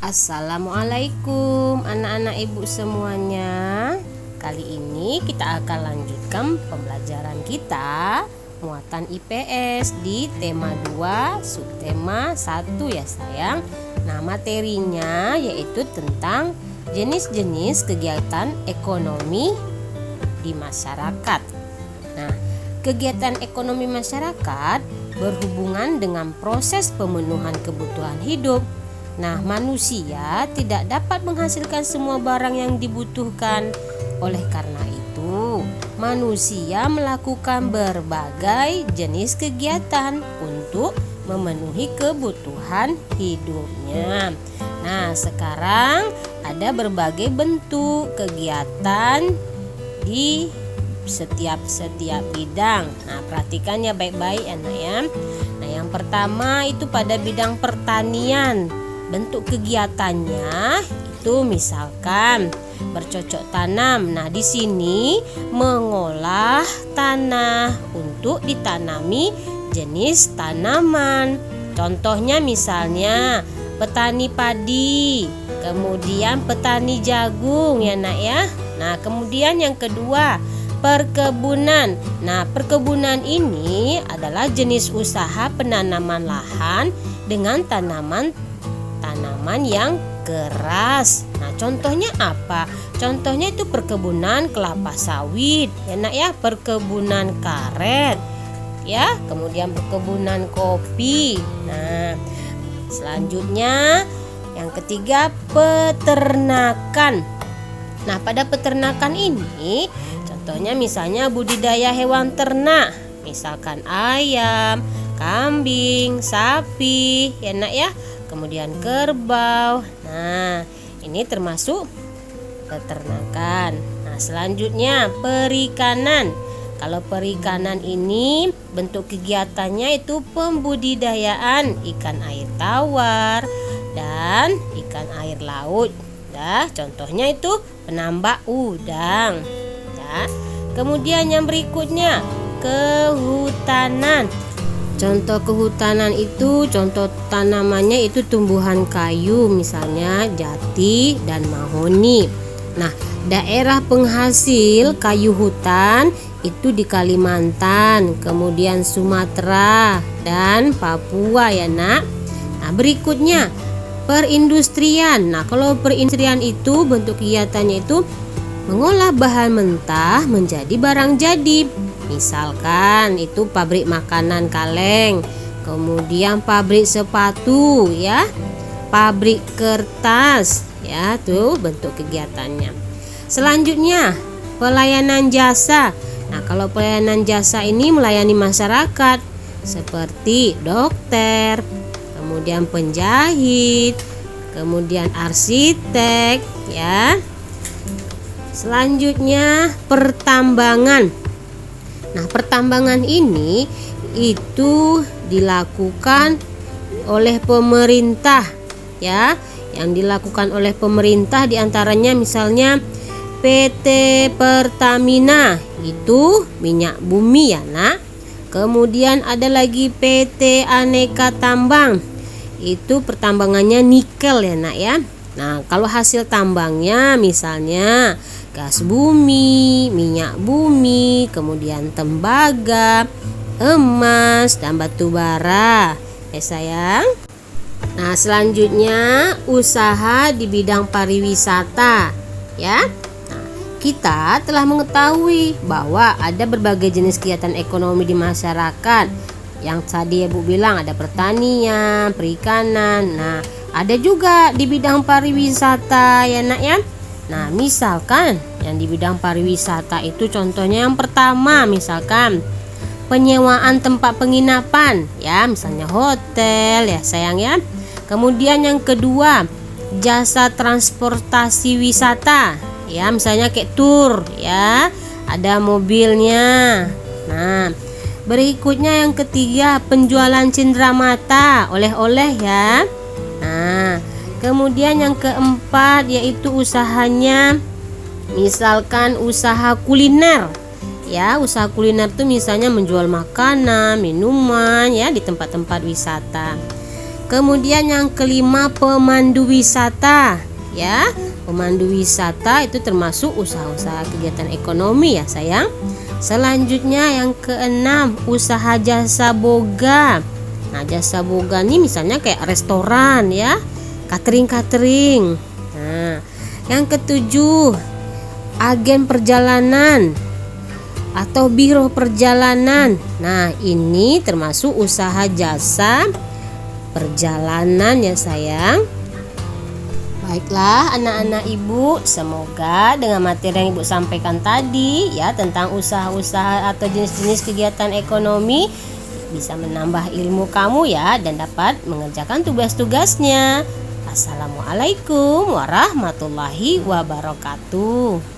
Assalamualaikum anak-anak ibu semuanya. Kali ini kita akan lanjutkan pembelajaran kita muatan IPS di tema 2 subtema 1 ya sayang. Nah, materinya yaitu tentang jenis-jenis kegiatan ekonomi di masyarakat. Nah, kegiatan ekonomi masyarakat berhubungan dengan proses pemenuhan kebutuhan hidup. Nah, manusia tidak dapat menghasilkan semua barang yang dibutuhkan. Oleh karena itu, manusia melakukan berbagai jenis kegiatan untuk memenuhi kebutuhan hidupnya. Nah, sekarang ada berbagai bentuk kegiatan di setiap bidang. Nah, perhatikan ya baik-baik anak ya. Nah, yang pertama itu pada bidang pertanian. Bentuk kegiatannya itu misalkan bercocok tanam. Nah, di sini mengolah tanah untuk ditanami jenis tanaman. Contohnya misalnya petani padi, kemudian petani jagung ya nak ya. Nah, kemudian yang kedua perkebunan. Nah, perkebunan ini adalah jenis usaha penanaman lahan dengan tanaman yang keras. Nah, contohnya apa? Contohnya itu perkebunan kelapa sawit, ya nak ya, perkebunan karet, ya, kemudian perkebunan kopi. Nah, selanjutnya yang ketiga peternakan. Nah, pada peternakan ini contohnya misalnya budidaya hewan ternak, misalkan ayam, kambing, sapi, ya nak ya. Kemudian kerbau. Nah, ini termasuk peternakan. Nah, selanjutnya perikanan. Kalau perikanan ini bentuk kegiatannya itu pembudidayaan ikan air tawar dan ikan air laut. Nah, contohnya itu penambak udang. Ya. Kemudian yang berikutnya kehutanan. Contoh kehutanan itu, contoh tanamannya itu tumbuhan kayu, misalnya jati dan mahoni. Nah, daerah penghasil kayu hutan itu di Kalimantan, kemudian Sumatera dan Papua ya nak. Nah, berikutnya perindustrian. Nah, kalau perindustrian itu bentuk kegiatannya itu mengolah bahan mentah menjadi barang jadi. Misalkan itu pabrik makanan kaleng, kemudian pabrik sepatu ya, pabrik kertas ya, tuh bentuk kegiatannya. Selanjutnya pelayanan jasa. Nah, kalau pelayanan jasa ini melayani masyarakat seperti dokter, kemudian penjahit, kemudian arsitek ya. Selanjutnya pertambangan. Nah, pertambangan ini itu dilakukan oleh pemerintah ya. Yang dilakukan oleh pemerintah diantaranya misalnya PT Pertamina, itu minyak bumi ya nak. Kemudian ada lagi PT Aneka Tambang, itu pertambangannya nikel ya nak ya. Nah, kalau hasil tambangnya misalnya gas bumi, minyak bumi, kemudian tembaga, emas, dan batu bara. Ya sayang. Nah, selanjutnya usaha di bidang pariwisata ya. Nah, kita telah mengetahui bahwa ada berbagai jenis kegiatan ekonomi di masyarakat. Yang tadi Ibu bilang ada pertanian, perikanan. Nah, ada juga di bidang pariwisata ya nak ya. Nah, misalkan yang di bidang pariwisata itu contohnya yang pertama misalkan penyewaan tempat penginapan ya, misalnya hotel ya sayang ya. Kemudian yang kedua jasa transportasi wisata ya, misalnya kayak tur ya, ada mobilnya. Nah, berikutnya yang ketiga penjualan cenderamata, oleh-oleh ya. Nah, kemudian yang keempat yaitu usahanya misalkan usaha kuliner ya. Usaha kuliner itu misalnya menjual makanan, minuman ya di tempat-tempat wisata. Kemudian yang kelima, pemandu wisata ya. Pemandu wisata itu termasuk usaha-usaha kegiatan ekonomi ya sayang. Selanjutnya yang keenam, usaha jasa boga. Nah, jasa boga ini misalnya kayak restoran ya, catering. Nah, yang ketujuh, agen perjalanan atau biro perjalanan. Nah, ini termasuk usaha jasa perjalanan ya sayang. Baiklah anak-anak ibu, semoga dengan materi yang ibu sampaikan tadi ya tentang usaha-usaha atau jenis-jenis kegiatan ekonomi bisa menambah ilmu kamu ya dan dapat mengerjakan tugas-tugasnya. Assalamualaikum warahmatullahi wabarakatuh.